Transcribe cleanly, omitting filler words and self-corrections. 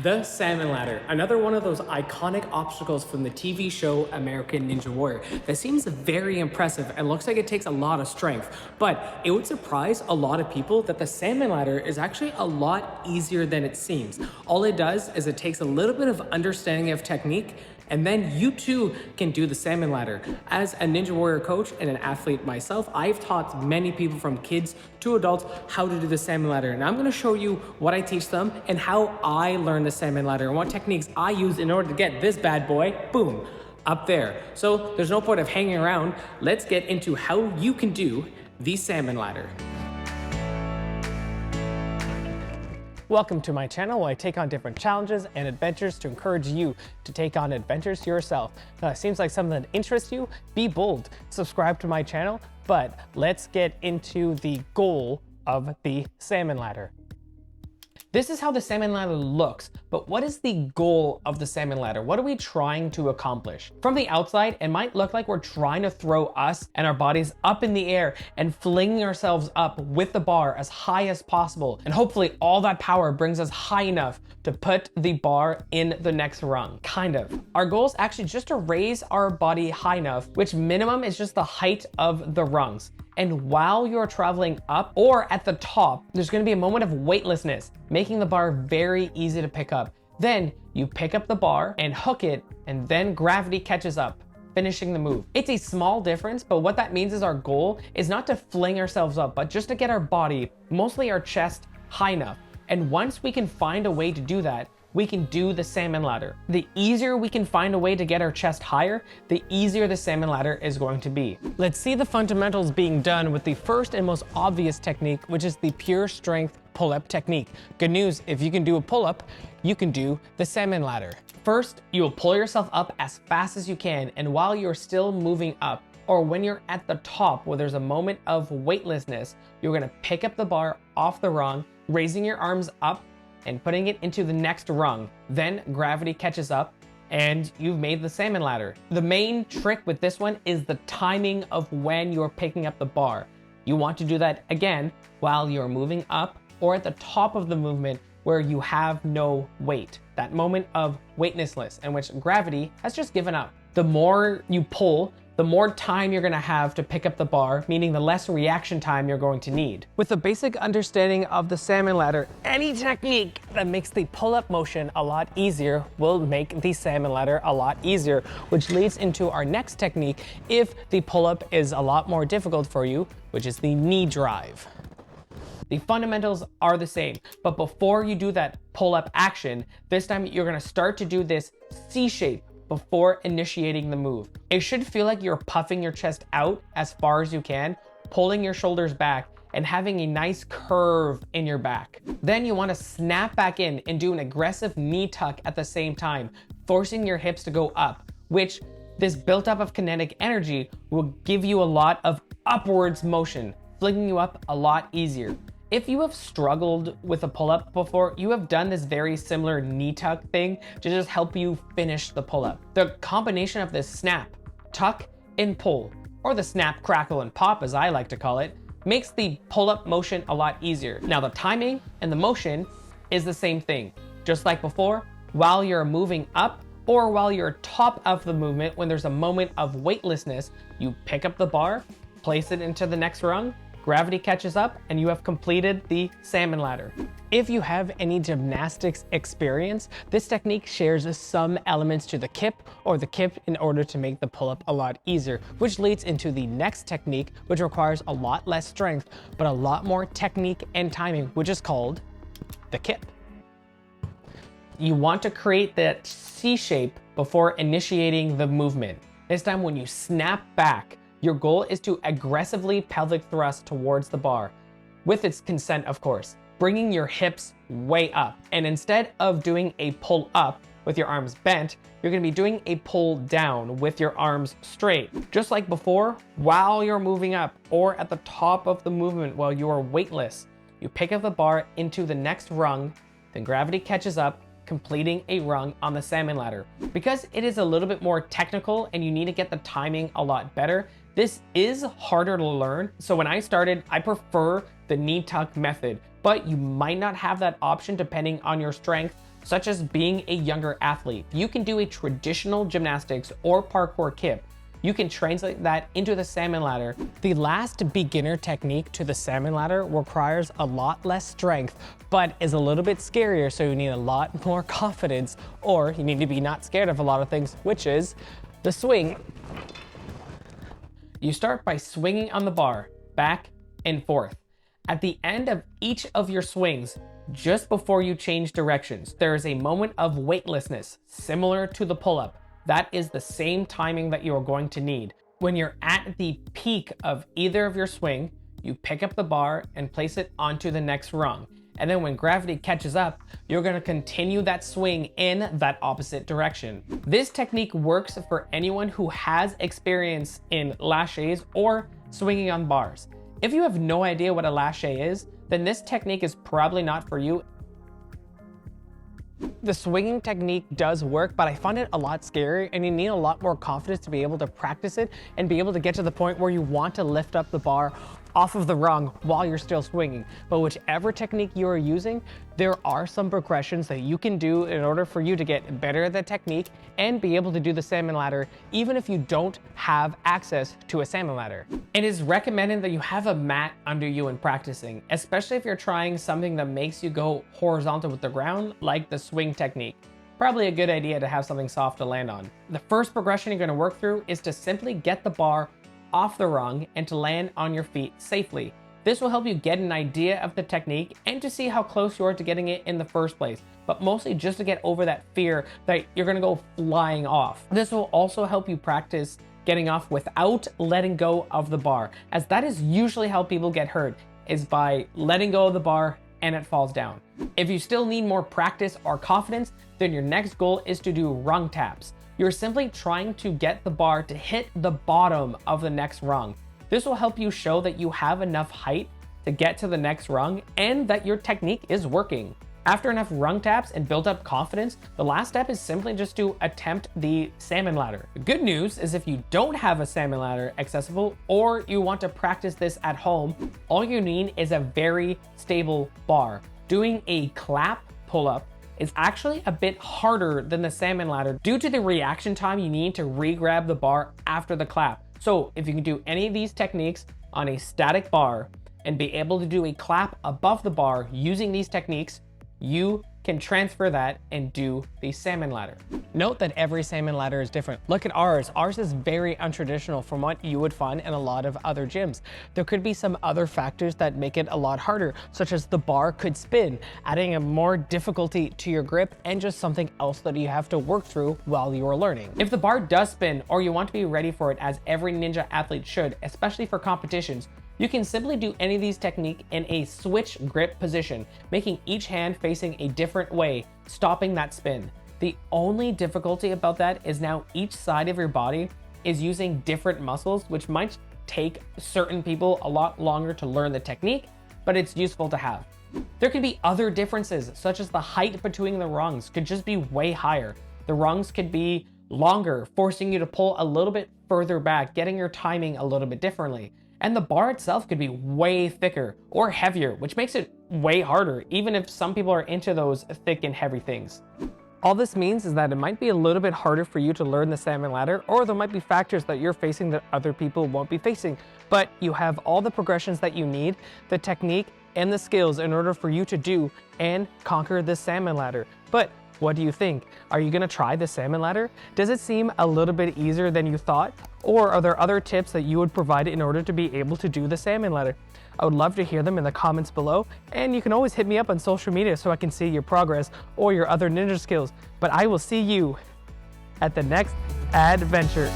The Salmon Ladder, another one of those iconic obstacles from the TV show American Ninja Warrior that seems very impressive and looks like it takes a lot of strength, but it would surprise a lot of people that the Salmon Ladder is actually a lot easier than it seems. All it does is it takes a little bit of understanding of technique, and then you too can do the Salmon Ladder. As a Ninja Warrior coach and an athlete myself, I've taught many people from kids to adults how to do the Salmon Ladder. And I'm gonna show you what I teach them and how I learned the Salmon Ladder and what techniques I use in order to get this bad boy, boom, up there. So there's no point of hanging around. Let's get into how you can do the Salmon Ladder. Welcome to my channel where I take on different challenges and adventures to encourage you to take on adventures yourself. Now, it seems like something that interests you, be bold, subscribe to my channel, but let's get into the goal of the Salmon Ladder. This is how the Salmon Ladder looks, but what is the goal of the Salmon Ladder? What are we trying to accomplish? From the outside, it might look like we're trying to throw us and our bodies up in the air and flinging ourselves up with the bar as high as possible. And hopefully all that power brings us high enough to put the bar in the next rung, kind of. Our goal is actually just to raise our body high enough, which minimum is just the height of the rungs. And while you're traveling up or at the top, there's gonna be a moment of weightlessness, making the bar very easy to pick up. Then you pick up the bar and hook it, and then gravity catches up, finishing the move. It's a small difference, but what that means is our goal is not to fling ourselves up, but just to get our body, mostly our chest, high enough. And once we can find a way to do that, we can do the Salmon Ladder. The easier we can find a way to get our chest higher, the easier the Salmon Ladder is going to be. Let's see the fundamentals being done with the first and most obvious technique, which is the pure strength pull-up technique. Good news, if you can do a pull-up, you can do the Salmon Ladder. First, you'll pull yourself up as fast as you can, and while you're still moving up, or when you're at the top where there's a moment of weightlessness, you're gonna pick up the bar off the rung, raising your arms up and putting it into the next rung. Then gravity catches up and you've made the Salmon Ladder. The main trick with this one is the timing of when you're picking up the bar. You want to do that again while you're moving up or at the top of the movement where you have no weight. That moment of weightlessness in which gravity has just given up. The more you pull, the more time you're gonna have to pick up the bar, meaning the less reaction time you're going to need. With a basic understanding of the Salmon Ladder, any technique that makes the pull-up motion a lot easier will make the Salmon Ladder a lot easier, which leads into our next technique if the pull-up is a lot more difficult for you, which is the knee drive. The fundamentals are the same, but before you do that pull-up action, this time you're gonna start to do this C shape before initiating the move. It should feel like you're puffing your chest out as far as you can, pulling your shoulders back, and having a nice curve in your back. Then you want to snap back in and do an aggressive knee tuck at the same time, forcing your hips to go up, which this built-up of kinetic energy will give you a lot of upwards motion, flinging you up a lot easier. If you have struggled with a pull-up before, you have done this very similar knee tuck thing to just help you finish the pull-up. The combination of this snap, tuck, and pull, or the snap, crackle, and pop as I like to call it, makes the pull-up motion a lot easier. Now the timing and the motion is the same thing. Just like before, while you're moving up or while you're top of the movement, when there's a moment of weightlessness, you pick up the bar, place it into the next rung, gravity catches up, and you have completed the Salmon Ladder. If you have any gymnastics experience, this technique shares some elements to the kip or the kip in order to make the pull-up a lot easier, which leads into the next technique, which requires a lot less strength, but a lot more technique and timing, which is called the kip. You want to create that C shape before initiating the movement. This time when you snap back, your goal is to aggressively pelvic thrust towards the bar, with its consent of course, bringing your hips way up. And instead of doing a pull up with your arms bent, you're gonna be doing a pull down with your arms straight. Just like before, while you're moving up or at the top of the movement while you are weightless, you pick up the bar into the next rung, then gravity catches up, completing a rung on the Salmon Ladder. Because it is a little bit more technical and you need to get the timing a lot better, this is harder to learn. So when I started, I prefer the knee tuck method, but you might not have that option depending on your strength such as being a younger athlete. You can do a traditional gymnastics or parkour kip. You can translate that into the salmon ladder. The last beginner technique to the salmon ladder requires a lot less strength, but is a little bit scarier, so you need a lot more confidence, or you need to be not scared of a lot of things, which is the swing. You start by swinging on the bar, back and forth. At the end of each of your swings, just before you change directions, there is a moment of weightlessness, similar to the pull-up. That is the same timing that you are going to need. When you're at the peak of either of your swing, you pick up the bar and place it onto the next rung. And then when gravity catches up, you're gonna continue that swing in that opposite direction. This technique works for anyone who has experience in laches or swinging on bars. If you have no idea what a lache is, then this technique is probably not for you. The swinging technique does work, but I find it a lot scarier, and you need a lot more confidence to be able to practice it and be able to get to the point where you want to lift up the bar off of the rung while you're still swinging. But whichever technique you are using, there are some progressions that you can do in order for you to get better at the technique and be able to do the salmon ladder, even if you don't have access to a salmon ladder. It is recommended that you have a mat under you when practicing, especially if you're trying something that makes you go horizontal with the ground, like the swing technique. Probably a good idea to have something soft to land on. The first progression you're going to work through is to simply get the bar off the rung and to land on your feet safely. This will help you get an idea of the technique and to see how close you are to getting it in the first place, but mostly just to get over that fear that you're gonna go flying off. This will also help you practice getting off without letting go of the bar, as that is usually how people get hurt, is by letting go of the bar and it falls down. If you still need more practice or confidence, then your next goal is to do rung taps. You're simply trying to get the bar to hit the bottom of the next rung. This will help you show that you have enough height to get to the next rung and that your technique is working. After enough rung taps and built up confidence, the last step is simply just to attempt the salmon ladder. The good news is if you don't have a salmon ladder accessible or you want to practice this at home, all you need is a very stable bar. Doing a clap pull-up is actually a bit harder than the salmon ladder due to the reaction time you need to re-grab the bar after the clap. So if you can do any of these techniques on a static bar and be able to do a clap above the bar using these techniques, you can transfer that and do the salmon ladder. Note that every salmon ladder is different. Look at ours. Ours is very untraditional from what you would find in a lot of other gyms. There could be some other factors that make it a lot harder, such as the bar could spin, adding a more difficulty to your grip and just something else that you have to work through while you are learning. If the bar does spin or you want to be ready for it, as every ninja athlete should, especially for competitions, you can simply do any of these techniques in a switch grip position, making each hand facing a different way, stopping that spin. The only difficulty about that is now each side of your body is using different muscles, which might take certain people a lot longer to learn the technique, but it's useful to have. There can be other differences, such as the height between the rungs could just be way higher. The rungs could be longer, forcing you to pull a little bit further back, getting your timing a little bit differently. And the bar itself could be way thicker or heavier, which makes it way harder, even if some people are into those thick and heavy things. All this means is that it might be a little bit harder for you to learn the salmon ladder, or there might be factors that you're facing that other people won't be facing, but you have all the progressions that you need, the technique and the skills in order for you to do and conquer this salmon ladder. But what do you think? Are you gonna try the salmon ladder? Does it seem a little bit easier than you thought? Or are there other tips that you would provide in order to be able to do the salmon ladder? I would love to hear them in the comments below, and you can always hit me up on social media so I can see your progress or your other ninja skills. But I will see you at the next adventure.